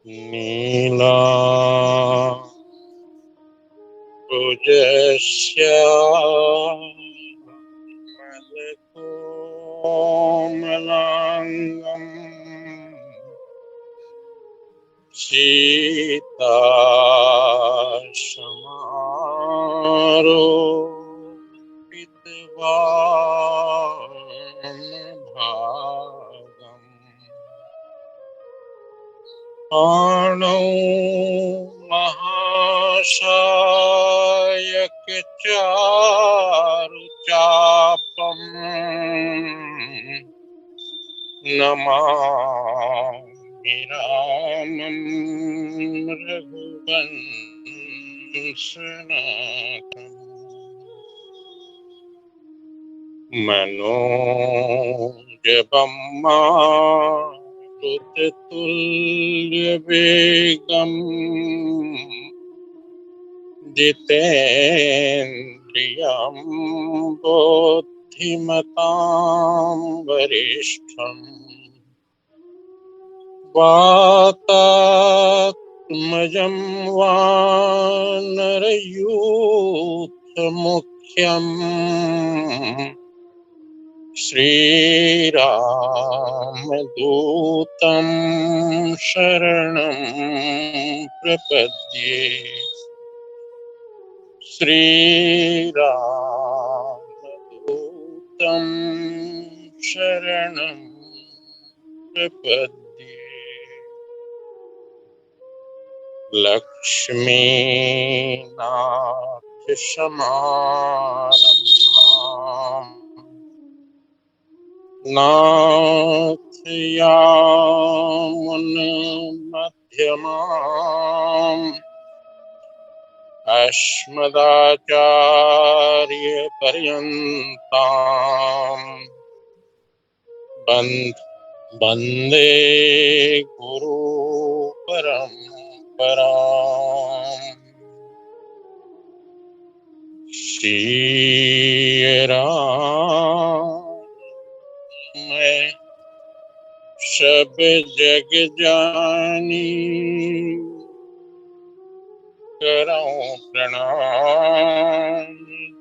नीला मलकोमलांगम् सीतासमारोपितवामभागम् आणौ महाशायकचारुचापम् नमामि रामं रघुवंशनाथम् मनोजवं मारुततुल्यवेगम् जितेन्द्रियं बुद्धिमतां वरिष्ठम् वातात्मजं वानरयूथमुख्यम् श्रीरामदूतं शरणं प्रपद्ये श्रीरामदूतं शरणं प्रपद्ये लक्ष्मीनाथसमारम्भाम् नाथयामुनमध्यमाम् अस्मदाचार्यपर्यन्ताम् वन्दे गुरुपरम्पराम्। मैं सब जग जानी करऊं प्रणाम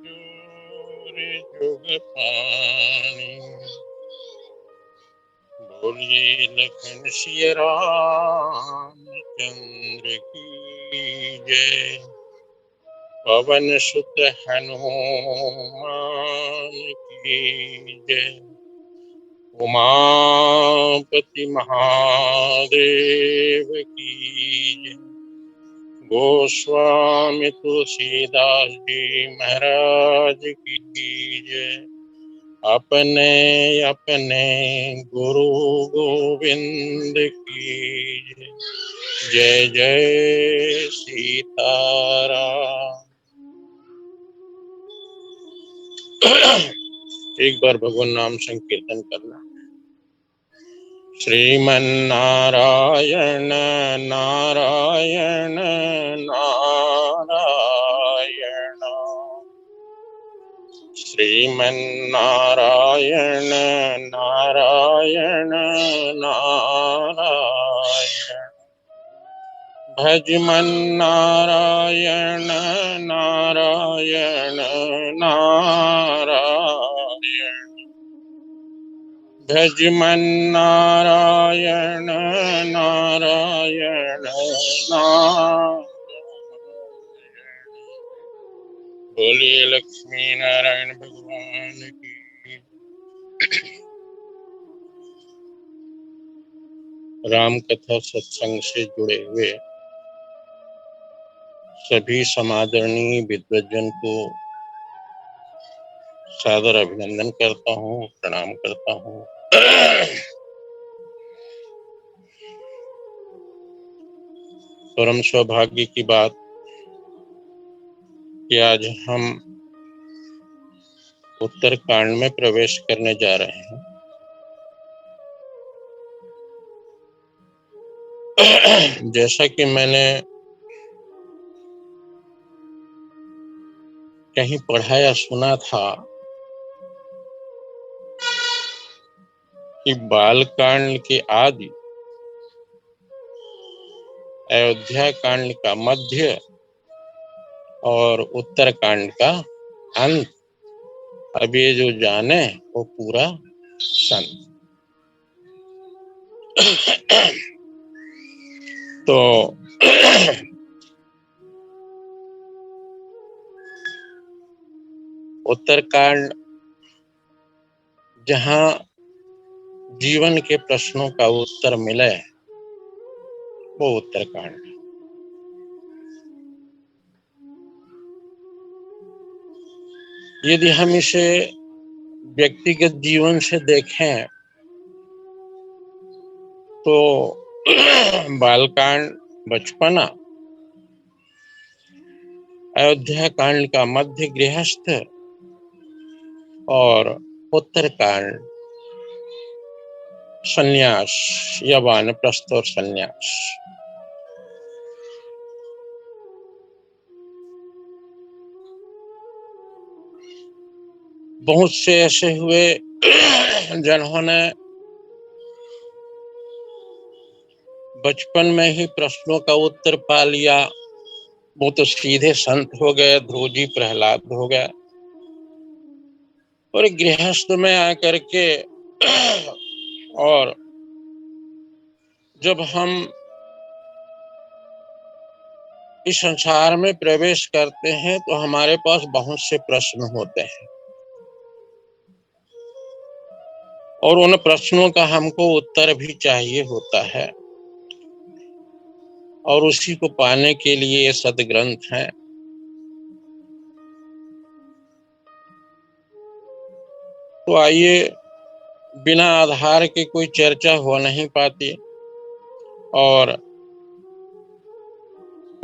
जोर जुग पानी। बोलिए लखन सिया रामचंद्र की जय। पवन सुत हनुमान की जय। उमापति महादेव की जय। गोस्वामी तुलसीदास जी महाराज की जय। अपने अपने गुरु गोविंद की जय। जय जय सीताराम। एक बार भगवान नाम संकीर्तन करना। श्रीमन्नारायण नारायण नारायण श्रीमन्नारायण नारायण नारायण भजमन्नारायण नारायण नारायण भजमन नारायण नारायण नारायण। बोलिए लक्ष्मी नारायण भगवान की। राम कथा सत्संग से जुड़े हुए सभी समादरणीय विद्वजन को सादर अभिनंदन करता हूँ, प्रणाम करता हूँ। परम सौभाग्य की बात कि आज हम उत्तरकांड में प्रवेश करने जा रहे हैं। जैसा कि मैंने कहीं पढ़ा या सुना था कि बालकांड के आदि, अयोध्या कांड का मध्य और उत्तरकांड का अंत, अब ये जो जाने वो पूरा संत। तो उत्तरकांड जहाँ जीवन के प्रश्नों का उत्तर मिले वो उत्तरकांड। यदि हम इसे व्यक्तिगत जीवन से देखें तो बालकांड बचपना, अयोध्या कांड का मध्य गृहस्थ और उत्तरकांड संन्यास या वानप्रस्थ और संन्यास। बहुत से ऐसे हुए जिन्होंने बचपन में ही प्रश्नों का उत्तर पा लिया, वो तो सीधे संत हो गए, ध्रुव जी प्रहलाद हो गए। और गृहस्थ में आकर के और जब हम इस संसार में प्रवेश करते हैं तो हमारे पास बहुत से प्रश्न होते हैं और उन प्रश्नों का हमको उत्तर भी चाहिए होता है, और उसी को पाने के लिए ये सद्ग्रंथ है। तो आइए, बिना आधार के कोई चर्चा हो नहीं पाती, और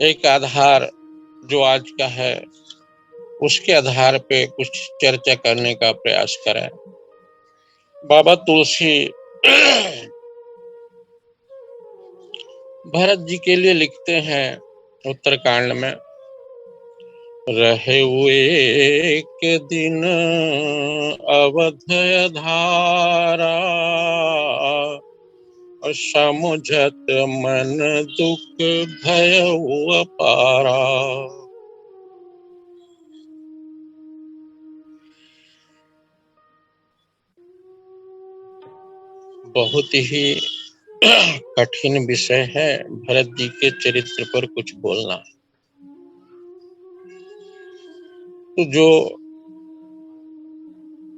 एक आधार जो आज का है उसके आधार पे कुछ चर्चा करने का प्रयास करें। बाबा तुलसी भरत जी के लिए लिखते हैं उत्तरकांड में, रहे हुए एक दिन अवध धारा, समुझत मन दुख भय अपारा। बहुत ही कठिन विषय है भरत जी के चरित्र पर कुछ बोलना। तो जो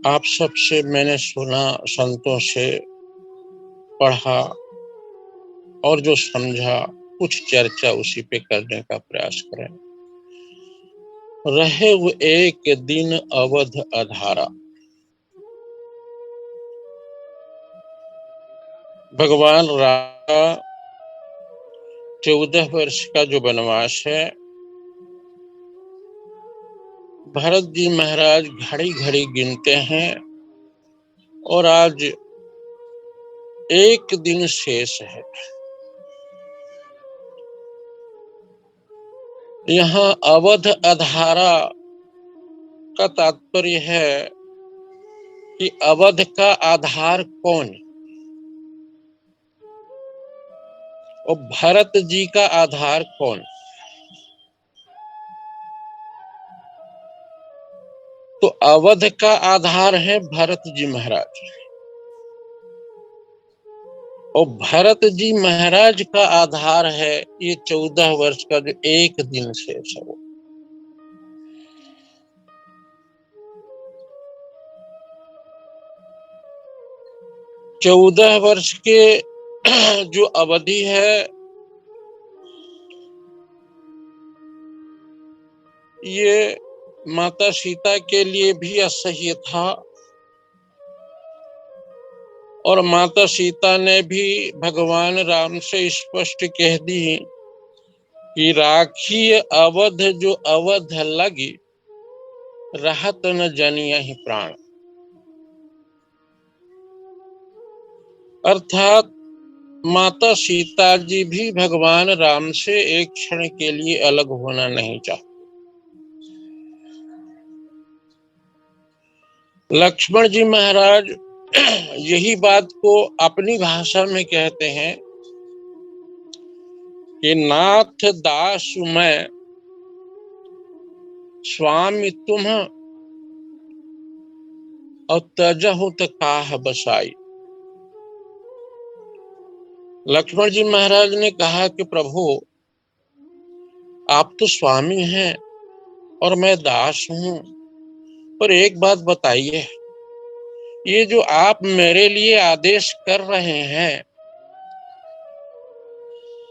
आप सबसे मैंने सुना, संतों से पढ़ा और जो समझा, कुछ चर्चा उसी पे करने का प्रयास करें। रहे वो एक दिन अवध अधारा। भगवान राम का 14 वर्ष का जो वनवास है, भरत जी महाराज घड़ी घड़ी गिनते हैं और आज एक दिन शेष है। यहाँ अवध अधारा का तात्पर्य है कि अवध का आधार कौन, और भरत जी का आधार कौन। तो अवध का आधार है भरत जी महाराज, और भरत जी महाराज का आधार है ये 14 वर्ष का जो एक दिन शेष है। 14 वर्ष के जो अवधि है ये माता सीता के लिए भी असह्य था और माता सीता ने भी भगवान राम से स्पष्ट कह दी कि राखी अवध जो अवध लगी रहत न जनिया ही प्राण। अर्थात माता सीता जी भी भगवान राम से एक क्षण के लिए अलग होना नहीं चाहते। लक्ष्मण जी महाराज यही बात को अपनी भाषा में कहते हैं कि नाथ दास मैं स्वामी तुम और तजहु काह बसाई। लक्ष्मण जी महाराज ने कहा कि प्रभु आप तो स्वामी हैं और मैं दास हूं, पर एक बात बताइए, ये जो आप मेरे लिए आदेश कर रहे हैं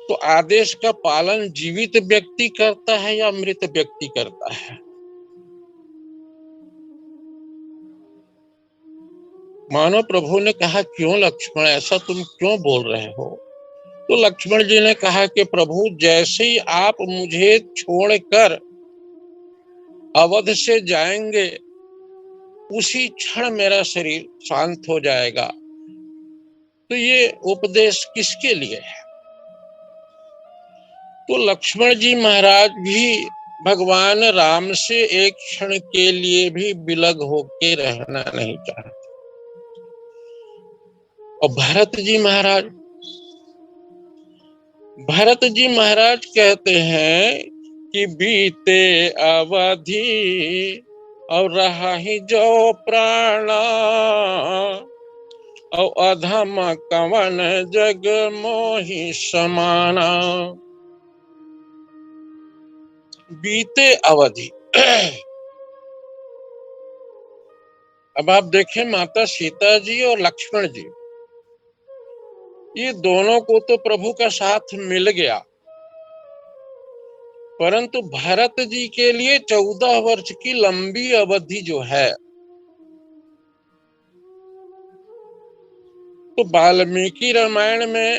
तो आदेश का पालन जीवित व्यक्ति करता है या मृत व्यक्ति करता है? मानो प्रभु ने कहा क्यों लक्ष्मण ऐसा तुम क्यों बोल रहे हो? तो लक्ष्मण जी ने कहा कि प्रभु जैसे ही आप मुझे छोड़कर अवध से जाएंगे उसी क्षण मेरा शरीर शांत हो जाएगा। तो ये उपदेश किसके लिए है? तो लक्ष्मण जी महाराज भी भगवान राम से एक क्षण के लिए भी विलग होके रहना नहीं चाहते। और भरत जी महाराज कहते हैं कि बीते अवधि और रहा ही जो प्राणा और अधम कवन जग मोहि समाना। बीते अवधि अब आप देखें माता सीता जी और लक्ष्मण जी ये दोनों को तो प्रभु का साथ मिल गया, परंतु भरत जी के लिए 14 वर्ष की लंबी अवधि जो है, तो वाल्मीकि रामायण में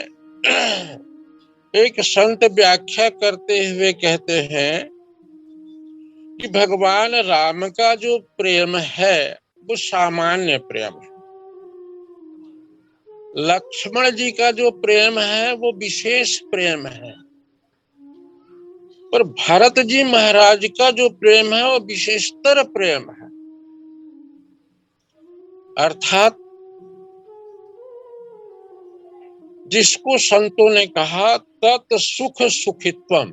एक संत व्याख्या करते हुए कहते हैं कि भगवान राम का जो प्रेम है वो सामान्य प्रेम है, लक्ष्मण जी का जो प्रेम है वो विशेष प्रेम है, पर भरत जी महाराज का जो प्रेम है वो विशेषतर प्रेम है। अर्थात जिसको संतों ने कहा तत् सुख सुखित्वम,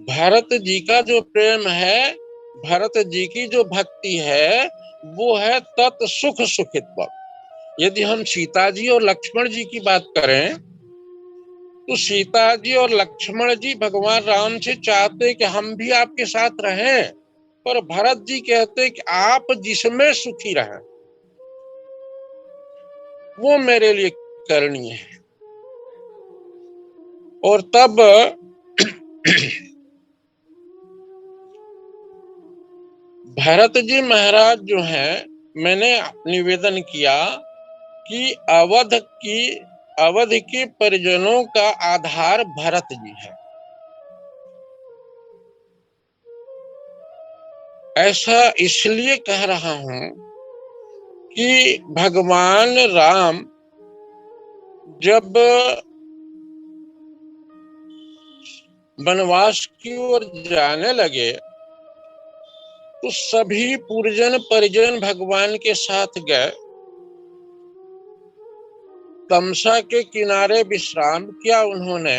भरत जी का जो प्रेम है, भरत जी की जो भक्ति है वो है तत् सुख सुखित्वम। यदि हम सीता जी और लक्ष्मण जी की बात करें तो सीता जी और लक्ष्मण जी भगवान राम से चाहते कि हम भी आपके साथ रहें, पर भरत जी कहते कि आप जिसमें सुखी रहें वो मेरे लिए करनी है। और तब भरत जी महाराज जो है, मैंने निवेदन किया कि अवध के परिजनों का आधार भरत जी है। ऐसा इसलिए कह रहा हूं कि भगवान राम जब वनवास की ओर जाने लगे तो सभी पुरजन परिजन भगवान के साथ गए, तमसा के किनारे विश्राम किया उन्होंने।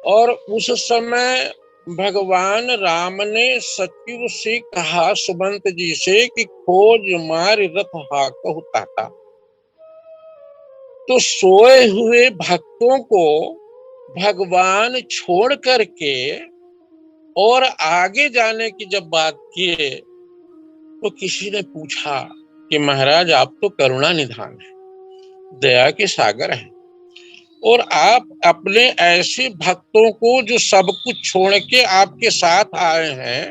और उस समय भगवान राम ने सचिव से कहा सुबंत जी से कि खोज मार रथ हाकहु ताता। तो सोए हुए भक्तों को भगवान छोड़ करके और आगे जाने की जब बात किए तो किसी ने पूछा कि महाराज आप तो करुणा निधान है, दया के सागर हैं, और आप अपने ऐसे भक्तों को जो सब कुछ छोड़ के आपके साथ आए हैं,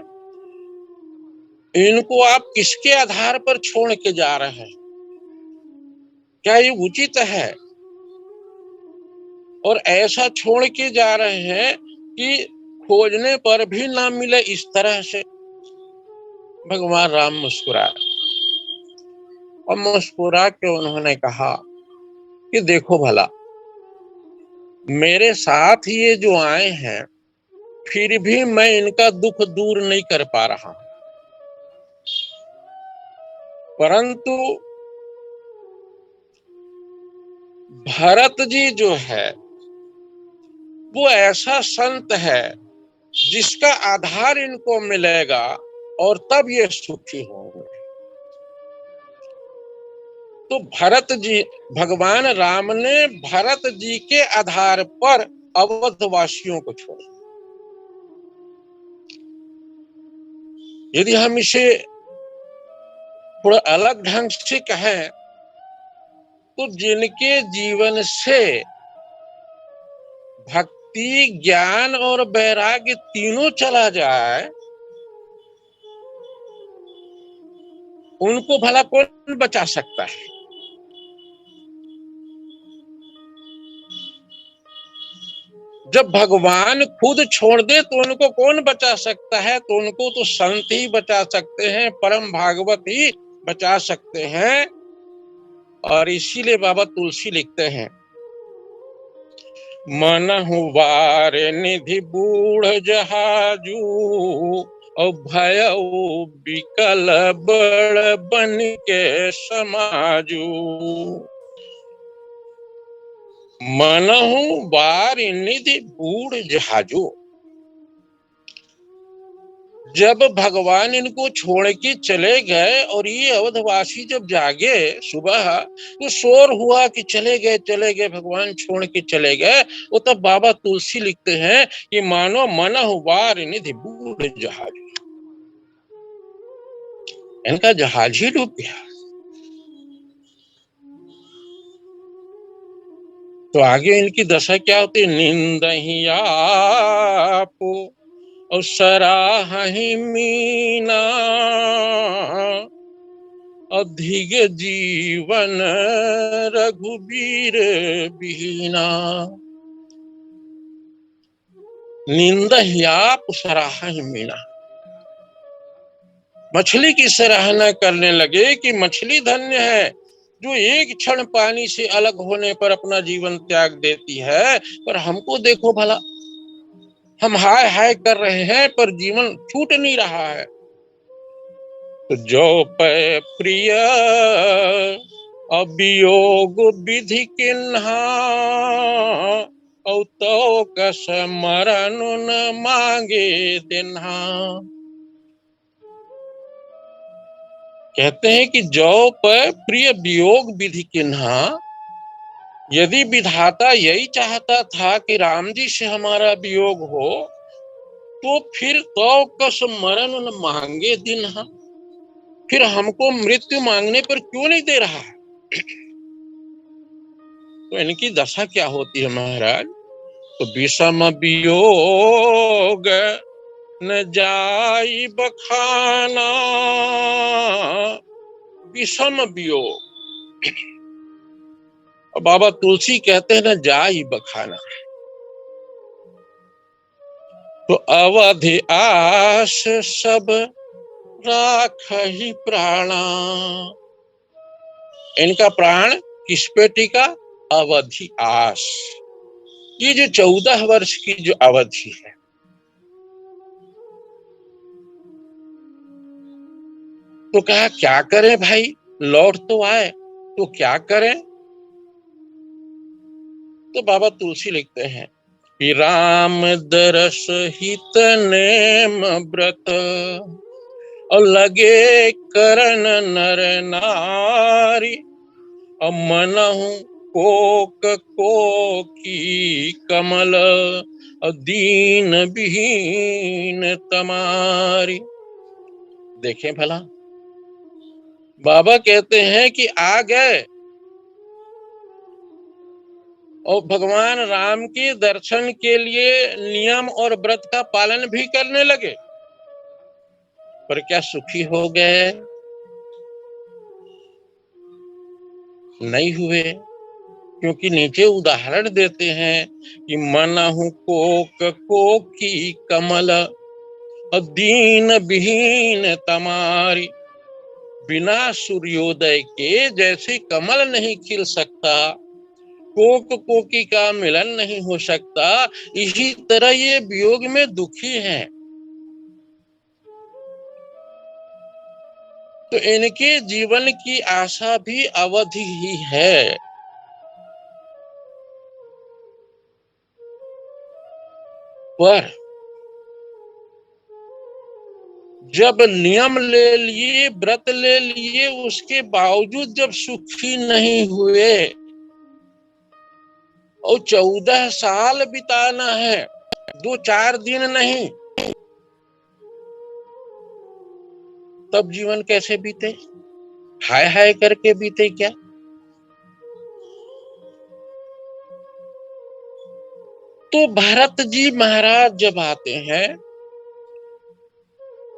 इनको आप किसके आधार पर छोड़ के जा रहे हैं? क्या ये उचित है? और ऐसा छोड़ के जा रहे हैं कि खोजने पर भी ना मिले, इस तरह से। भगवान राम मुस्कुराए और मुस्कुरा के उन्होंने कहा कि देखो भला, मेरे साथ ये जो आए हैं फिर भी मैं इनका दुख दूर नहीं कर पा रहा हूं, परंतु भरत जी जो है वो ऐसा संत है जिसका आधार इनको मिलेगा और तब ये सुखी होंगे। तो भरत जी, भगवान राम ने भरत जी के आधार पर अवधवासियों को छोड़ा। यदि हम इसे थोड़ा अलग ढंग से कहें तो जिनके जीवन से भक्ति, ज्ञान और वैराग्य तीनों चला जाए, उनको भला कौन बचा सकता है? जब भगवान खुद छोड़ दे तो उनको कौन बचा सकता है? तो उनको तो संत ही बचा सकते हैं, परम भागवत ही बचा सकते हैं। और इसीलिए बाबा तुलसी लिखते हैं, मनहु वार निधि बूढ़ जहाजू और भयउ बिकल बड़ बन के समाजू। मनहु वार निधि बूढ़ जहाजू। जब भगवान इनको छोड़ के चले गए और ये अवधवासी जब जागे सुबह, तो शोर हुआ कि चले गए भगवान छोड़ के चले गए। वो तब बाबा तुलसी लिखते हैं कि मानो मनहु वार निधि बूढ़ जहाज, इनका जहाज ही डूब गया। तो आगे इनकी दशा क्या होती? निंदहि आपो और सराहहि मीना, अधिक जीवन रघुबीर बीना। निंदह्याप सराहहि मीना। मछली की सराहना करने लगे कि मछली धन्य है जो एक क्षण पानी से अलग होने पर अपना जीवन त्याग देती है, पर हमको देखो भला, हम हाय हाय कर रहे हैं पर जीवन छूट नहीं रहा है। तो जो पै प्रिय अभियोग विधि किन्हा, औ तो कस मरण न मांगे दिन्हा। कहते हैं कि जो पर प्रिय वियोग विधि किन्हा, यदि विधाता यही चाहता था कि राम जी से हमारा वियोग हो, तो फिर तो कस मरण न मांगे दिन्हा, फिर हमको मृत्यु मांगने पर क्यों नहीं दे रहा है? तो इनकी दशा क्या होती है महाराज? तो विषम वियोग न जाई बखाना, विषम वियोग। और बाबा तुलसी कहते हैं न जाई बखाना। तो अवधि आस सब राखहि प्राणा। इनका प्राण किस पे टिका? अवधि आस। ये जो 14 वर्ष की जो अवधि है, तो कहा क्या करें भाई, लौट तो आए तो क्या करें? तो बाबा तुलसी लिखते हैं कि राम दरस हित नेम व्रत, और लगे करन नर नारी, और मनहु कोक कोकी कमल, और दीन विहीन तमारी। देखें भला, बाबा कहते हैं कि आ गए और भगवान राम के दर्शन के लिए नियम और व्रत का पालन भी करने लगे, पर क्या सुखी हो गए? नहीं हुए। क्योंकि नीचे उदाहरण देते हैं कि मनहु कोक कोकी कमल, और दीन विहीन तमारी। बिना सूर्योदय के जैसे कमल नहीं खिल सकता, कोक कोकी का मिलन नहीं हो सकता, इसी तरह ये वियोग में दुखी हैं। तो इनके जीवन की आशा भी अवधि ही है। पर जब नियम ले लिए, व्रत ले लिए, उसके बावजूद जब सुखी नहीं हुए और 14 साल बिताना है, 2-4 दिन नहीं, तब जीवन कैसे बीते? हाय हाय करके बीते क्या? तो भरत जी महाराज जब आते हैं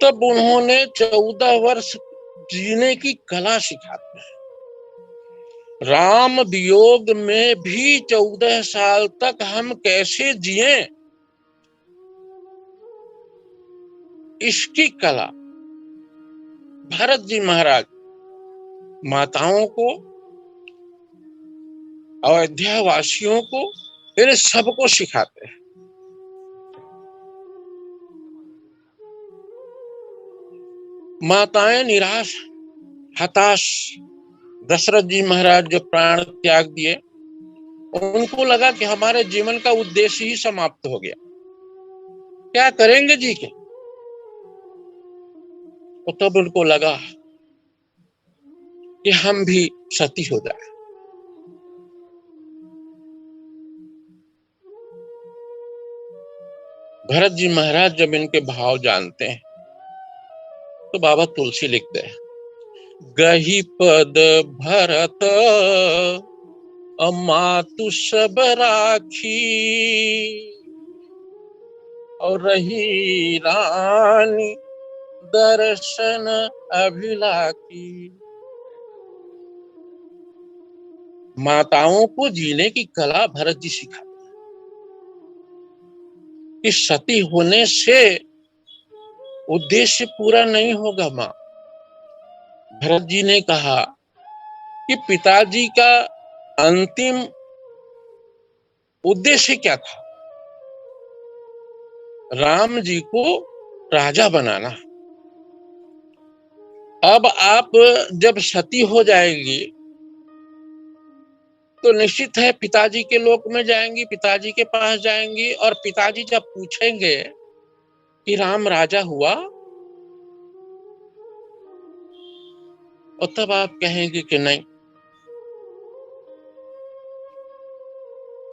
तब उन्होंने 14 वर्ष जीने की कला सिखाते हैं। राम वियोग में भी 14 साल तक हम कैसे जिए, इसकी कला भरत जी महाराज माताओं को, अयोध्या वासियों को, इन सबको सिखाते हैं। माताएं निराश, हताश, दशरथ जी महाराज जब प्राण त्याग दिए, उनको लगा कि हमारे जीवन का उद्देश्य ही समाप्त हो गया, क्या करेंगे जी के? तो तब उनको लगा कि हम भी सती हो जाए। भरत जी महाराज जब इनके भाव जानते हैं तो बाबा तुलसी लिखते हैं, गही पद भरत मातु सब राखी, और रही रानी दर्शन अभिलाखी। माताओं को जीने की कला भरत जी सिखाते हैं। इस सती होने से उद्देश्य पूरा नहीं होगा मां। भरत जी ने कहा कि पिताजी का अंतिम उद्देश्य क्या था? राम जी को राजा बनाना। अब आप जब सती हो जाएगी तो निश्चित है पिताजी के लोक में जाएंगी, पिताजी के पास जाएंगी, और पिताजी जब पूछेंगे कि राम राजा हुआ, और तब आप कहेंगे कि नहीं।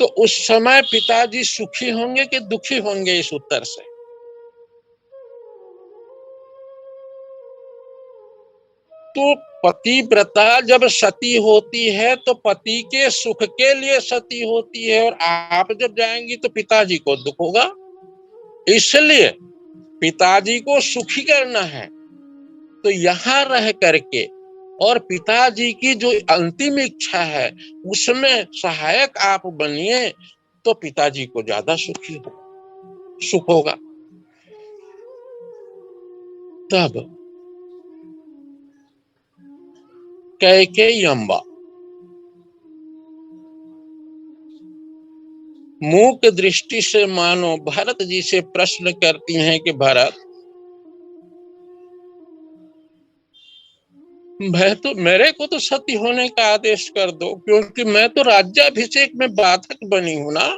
तो उस समय पिताजी सुखी होंगे कि दुखी होंगे इस उत्तर से? तो पतिव्रता जब सती होती है तो पति के सुख के लिए सती होती है, और आप जब जाएंगी तो पिताजी को दुख होगा। इसलिए पिताजी को सुखी करना है तो यहां रह करके, और पिताजी की जो अंतिम इच्छा है उसमें सहायक आप बनिए, तो पिताजी को ज्यादा सुख होगा। तब कैकेयी अम्बा मूक दृष्टि से मानो भरत जी से प्रश्न करती हैं कि भरत, मेरे को तो सती होने का आदेश कर दो, क्योंकि मैं तो राज्याभिषेक में बाधक बनी हूं ना।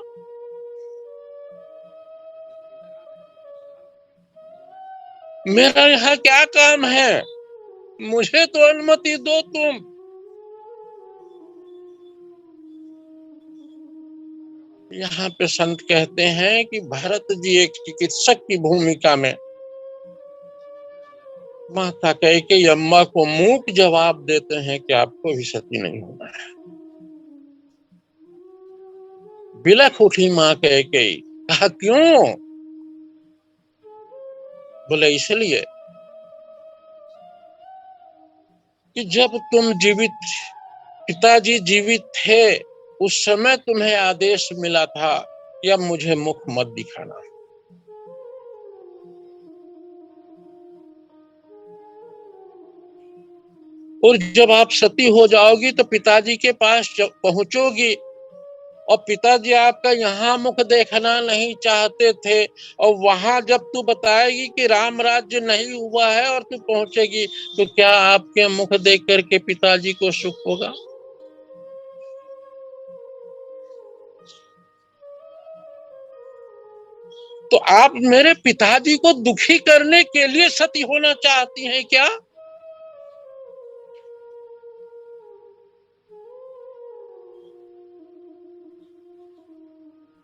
मेरा यहाँ क्या काम है, मुझे तो अनुमति दो तुम। यहाँ पे संत कहते हैं कि भरत जी एक चिकित्सक की भूमिका में माता कैकेयी अम्मा को मूक जवाब देते हैं कि आपको भी सती नहीं होना है। बिलख उठी माँ कैकेयी, कहा क्यों? बोले इसलिए कि जब तुम जीवित, पिताजी जीवित थे, उस समय तुम्हें आदेश मिला था कि अब मुझे मुख मत दिखाना। और जब आप सती हो जाओगी तो पिताजी के पास पहुंचोगी, और पिताजी आपका यहाँ मुख देखना नहीं चाहते थे, और वहां जब तू बताएगी कि राम राज्य नहीं हुआ है और तू पहुंचेगी, तो क्या आपके मुख देख करके पिताजी को सुख होगा? तो आप मेरे पिताजी को दुखी करने के लिए सती होना चाहती हैं क्या?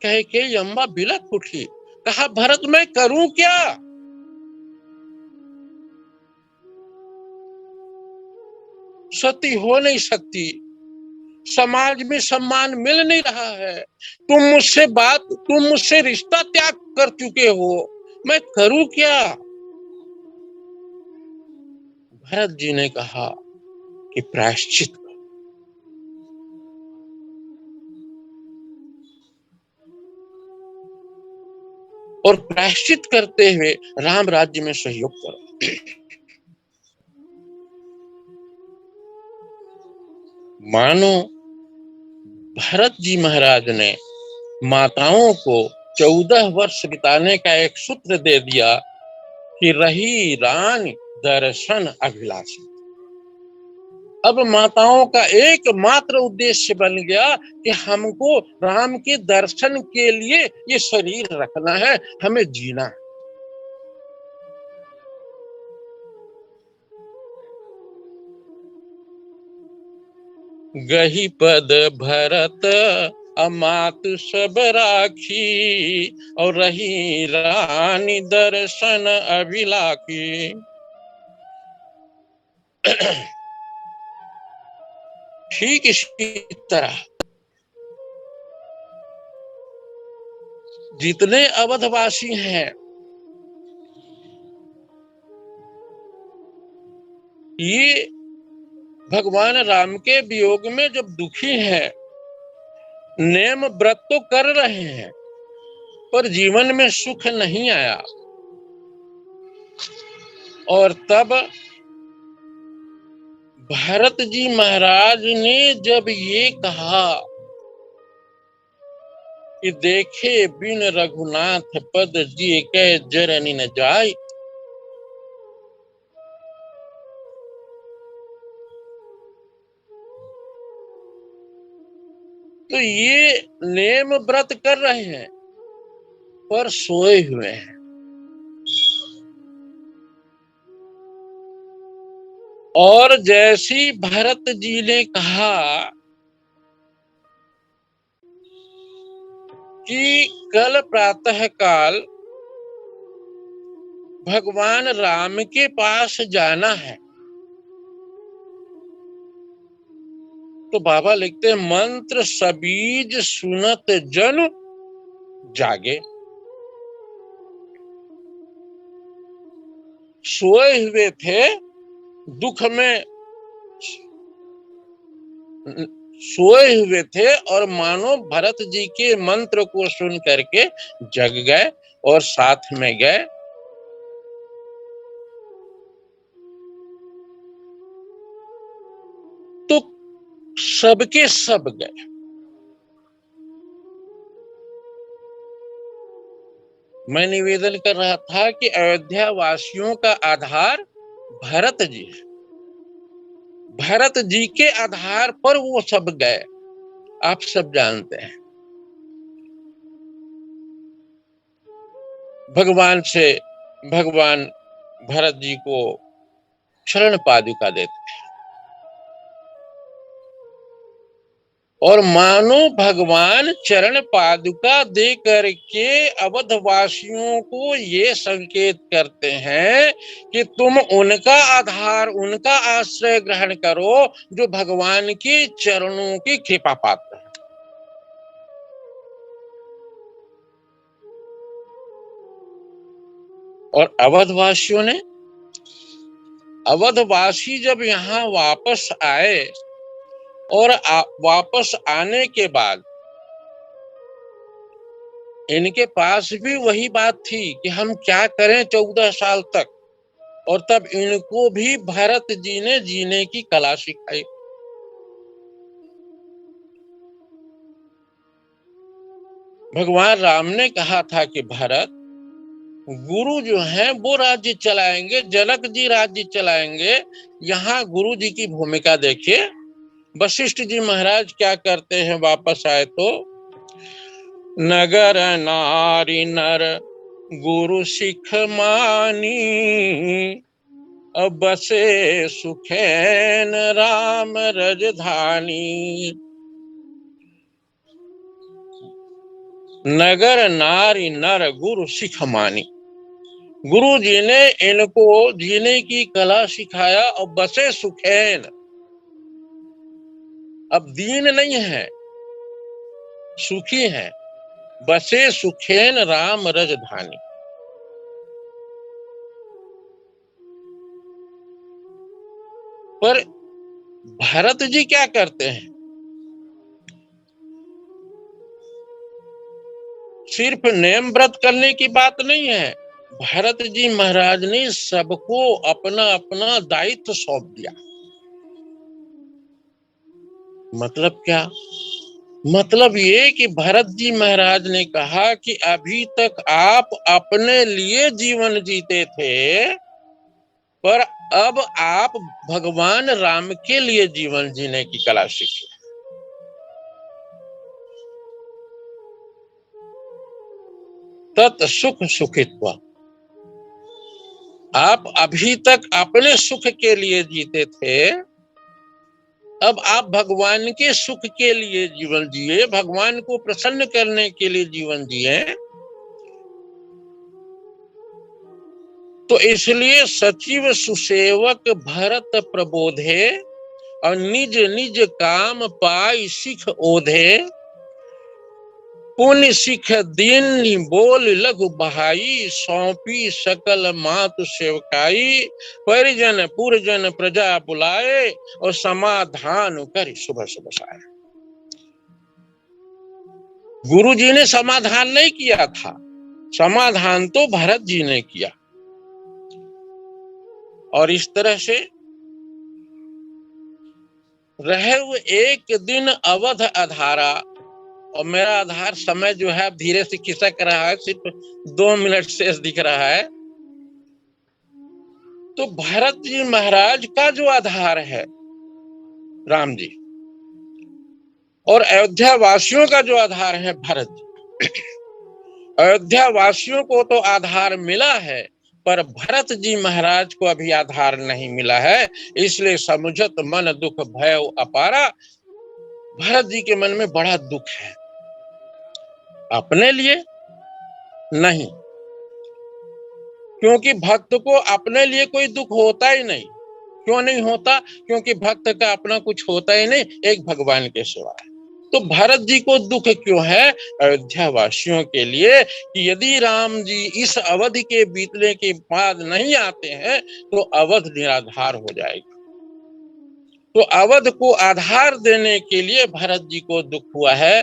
कह के अम्मा बिलख उठी, कहा भरत मैं करूं क्या? सती हो नहीं सकती, समाज में सम्मान मिल नहीं रहा है, तुम मुझसे रिश्ता त्याग कर चुके हो, मैं करूं क्या? भरत जी ने कहा कि प्रायश्चित करो। और प्रायश्चित करते हुए राम राज्य में सहयोग करो। मानो भरत जी महाराज ने माताओं को 14 वर्ष बिताने का एक सूत्र दे दिया कि रही रानी दर्शन अभिलाषी। अब माताओं का एकमात्र उद्देश्य बन गया कि हमको राम के दर्शन के लिए ये शरीर रखना है, हमें जीना है। गही पद भरत अमात सब राखी, और रही रानी दर्शन अभिलाखी। ठीक इसी तरह जितने अवधवासी हैं, ये भगवान राम के वियोग में जब दुखी हैं, नेम व्रत तो कर रहे हैं, पर जीवन में सुख नहीं आया। और तब भरत जी महाराज ने जब ये कहा कि देखे बिन रघुनाथ पद जी के जरनी न जाय, तो ये नेम व्रत कर रहे हैं पर सोए हुए हैं। और जैसी भरत जी ने कहा कि कल प्रातः काल भगवान राम के पास जाना है, तो बाबा लिखते हैं मंत्र सबीज सुनत जन जागे। सोए हुए थे, दुख में सोए हुए थे, और मानो भरत जी के मंत्र को सुन करके जग गए और साथ में गए। तो सबके सब गए। मैं निवेदन कर रहा था कि अयोध्या वासियों का आधार भरत जी है, भरत जी के आधार पर वो सब गए, आप सब जानते हैं। भगवान से भगवान भरत जी को चरण पादुका देते हैं और मानो भगवान चरण पादुका दे करके अवधवासियों को ये संकेत करते हैं कि तुम उनका आधार, उनका आश्रय ग्रहण करो जो भगवान के चरणों की कृपा पात्र है। और अवधवासी जब यहाँ वापस आए और वापस आने के बाद इनके पास भी वही बात थी कि हम क्या करें 14 साल तक, और तब इनको भी भरत जी ने जीने की कला सिखाई। भगवान राम ने कहा था कि भरत, गुरु जो हैं वो राज्य चलाएंगे, जनक जी राज्य चलाएंगे, यहाँ गुरु जी की भूमिका देखिए। वशिष्ठ जी महाराज क्या करते हैं वापस आए तो, नगर नारी नर गुरु सिख मानी, अब बसे सुखैन राम रजधानी। नगर नारी नर गुरु सिख मानी, गुरु जी ने इनको जीने की कला सिखाया और बसे सुखैन, अब दीन नहीं है, सुखी है, बसे सुखैन राम रजधानी। पर भरत जी क्या करते हैं, सिर्फ नेम व्रत करने की बात नहीं है, भरत जी महाराज ने सबको अपना अपना दायित्व सौंप दिया। मतलब क्या? मतलब ये कि भरत जी महाराज ने कहा कि अभी तक आप अपने लिए जीवन जीते थे, पर अब आप भगवान राम के लिए जीवन जीने की कला सीखिए। तत् सुख सुखित्व, आप अभी तक अपने सुख के लिए जीते थे, अब आप भगवान के सुख के लिए जीवन जिए, भगवान को प्रसन्न करने के लिए जीवन जिए। तो इसलिए सचिव सुसेवक भरत प्रबोधे, और निज निज काम पाई सिख ओधे, पुण्य सिख दीन बोल लघु बहाई, सौंपी सकल मातु सेवकाई, परिजन पुरजन प्रजा बुलाए, और समाधान कर सुबह सुबह साए। गुरु जी ने समाधान नहीं किया था, समाधान तो भरत जी ने किया। और इस तरह से रहे हुए एक दिन अवध अधारा, और मेरा आधार समय जो है धीरे से खिसक रहा है, सिर्फ 2 मिनट शेष दिख रहा है। तो भरत जी महाराज का जो आधार है राम जी, और अयोध्या वासियों का जो आधार है भरत जी। अयोध्या वासियों को तो आधार मिला है, पर भरत जी महाराज को अभी आधार नहीं मिला है, इसलिए समुझत मन दुख भय अपारा। भरत जी के मन में बड़ा दुख है, अपने लिए नहीं, क्योंकि भक्त को अपने लिए कोई दुख होता ही नहीं। क्यों नहीं होता? क्योंकि भक्त का अपना कुछ होता ही नहीं, एक भगवान के सिवा। तो भरत जी को दुख क्यों है? अयोध्या वासियों के लिए, कि यदि राम जी इस अवधि के बीतने के बाद नहीं आते हैं तो अवध निराधार हो जाएगा। तो अवध को आधार देने के लिए भरत जी को दुख हुआ है।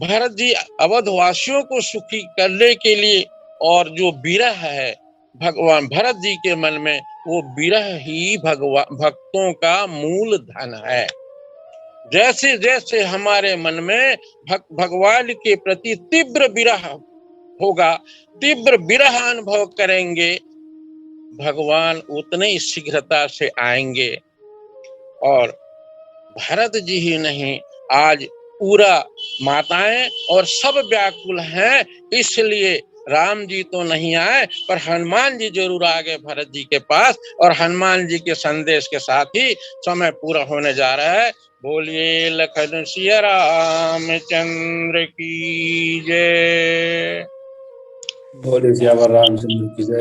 भरत जी अवध वासियों को सुखी करने के लिए, और जो विरह है भगवान भरत जी के मन में, वो विरह ही भक्तों का मूल धन है। जैसे जैसे हमारे मन में भगवान के प्रति तीव्र विरह होगा, तीव्र विरह अनुभव करेंगे, भगवान उतने ही शीघ्रता से आएंगे। और भरत जी ही नहीं, आज पूरा माताएं और सब व्याकुल हैं, इसलिए राम जी तो नहीं आए पर हनुमान जी जरूर आ गए भरत जी के पास, और हनुमान जी के संदेश के साथ ही समय पूरा होने जा रहा है। बोलिए लखन सिया रामचंद्र की जय। बोले सियावर रामचंद्र की जय।